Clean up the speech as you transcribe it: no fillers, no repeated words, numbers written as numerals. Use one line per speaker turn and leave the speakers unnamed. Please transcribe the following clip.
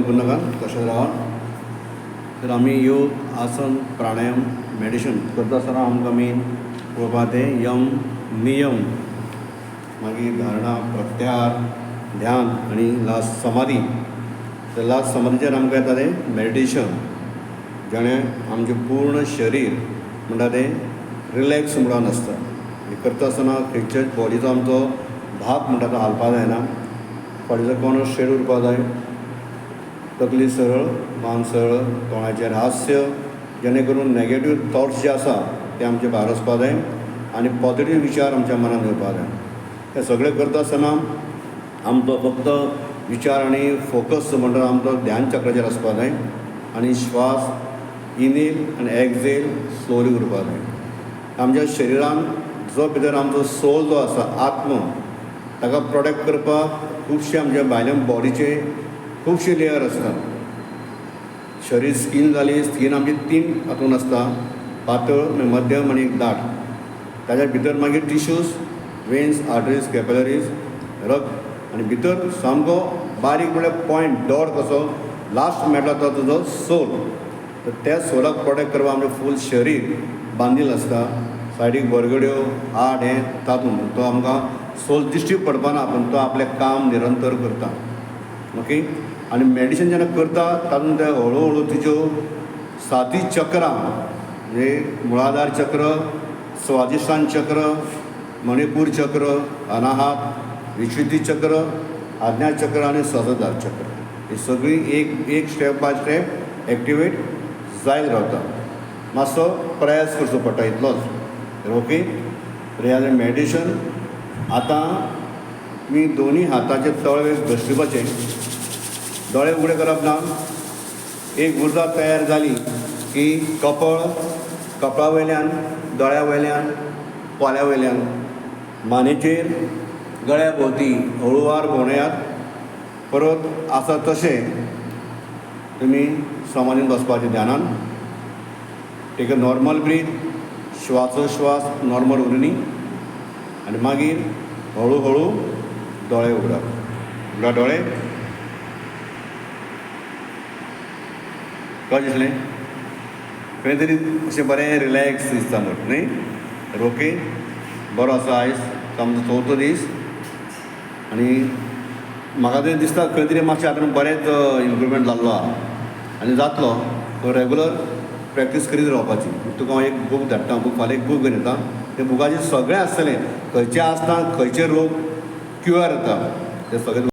बंद करू नाका, तशेंच रावा. तर आमी योग आसन प्राणायाम मेडिटेशन करता आसतना आमकां मेन पळोवपा तें यम नियम, मागीर धारणा प्रत्याहार ध्यान आनी लास्ट समाधी. तर लास्ट समाधीचेर आमकां येता तें मेडिटेशन, जेणें आमचें पूर्ण शरीर म्हणटा तें रिलॅक्स म्हणून आसता. करता आसतना खंयच्याच बॉडीचो आमचो भाग म्हणटा तो हालपा जायना. फाटीचो कोणो स्ट्रेट उरपा जाय, तकली सरळ, मान सरळ, तोंडाचेर हास्य, जेणे करून नॅगेटीव थॉट्स जे आसा ते आमचे भायर वचपा जाय आनी पॉजिटीव विचार आमच्या मनान येवपा जाय. हे सगळें करता आसतना आमचो फक्त विचार आनी फोकस म्हणटा आमचो ध्यान चक्राचेर आसपा जाय आनी श्वास इनेल आनी एक्झेल स्लोली उरपा जाय. आमच्या शरिरान जो भितर आमचो सोल जो आसा, आत्म, ताका प्रोटेक्ट करपाक खुबशे आमच्या भायल्या बॉडीचे खुबशे लेयर आसतात. शरीर स्कीन जाली, स्कीन आमची 3 हातून आसता, पातळ, मध्यम आनी दाट. ताच्या भितर मागीर टिश्यूज, वेन्स, आर्टरीज, कॅपिलरीज, रक्त, आनी भितर सामको बारीक म्हळ्यार पॉयंट डॉट कसो लास्ट मेळटा तो तुजो सोल. तर त्या सोलाक प्रोटेक्ट करपाक आमचें फूल शरीर बांदिल्लें आसता. सायडीक बरगड्यो, हार्ट, हें तातूंत तो आमकां सोल दिश्टी पडपाना, पूण तो आपलें काम निरंतर करता. ओके. आनी मेडिटेशन जेन्ना करता तातूंत ते हळू तिच्यो 7 चक्रां, म्हणजे मुळाधार चक्र, स्वादिष्टान चक्र, मणिपूर चक्र, अनाहत, विशुद्धी चक्र, आज्ञा चक्र आनी सहस्त्रधार चक्र, ही सगळीं एक स्टेप बाय स्टेप एक्टिवेट जायत रावता. मातसो प्रयास करचो पडटा, इतलोच. ओके. तर ह्या मेडिटेशन आतां मी दोन्ही हाताचे तळवे घसरपाचे, दोळे उगडे करप ना. एक उर्जा तयार जाली की कपळा वयल्यान, दोळ्या वयल्यान, पोल्या वयल्यान, मानेचेर, गळ्या भोंवती हळुवार भोंवडायात. परत आसा तशें तुमी समाधीन बसपाचें ध्यानान. टेक अ नॉर्मल ब्रीथ, श्वासोश्वास नॉर्मल उरनी, आनी मागीर हळू दोळे उगडा दोळे. कशें दिसलें? खंय तरी अशें बरें रिलॅक्स दिसता न्ही. ओके. बरो आसा आयज आमचो चवथो दीस आनी म्हाका तरी दिसता खंय तरी मातशें आतां बरेंच इम्प्रुवमेंट जाल्लो आहा आनी जातलो. तो रेगुलर प्रॅक्टीस करीत रावपाची. तुका हांव एक बूक धाडटा, फाल्यां एक बूक घेवन येता. त्या बुकाचेर सगळें आसतलें, खंयचें आसता, खंयचे रोग क्युअर जाता, तें सगळें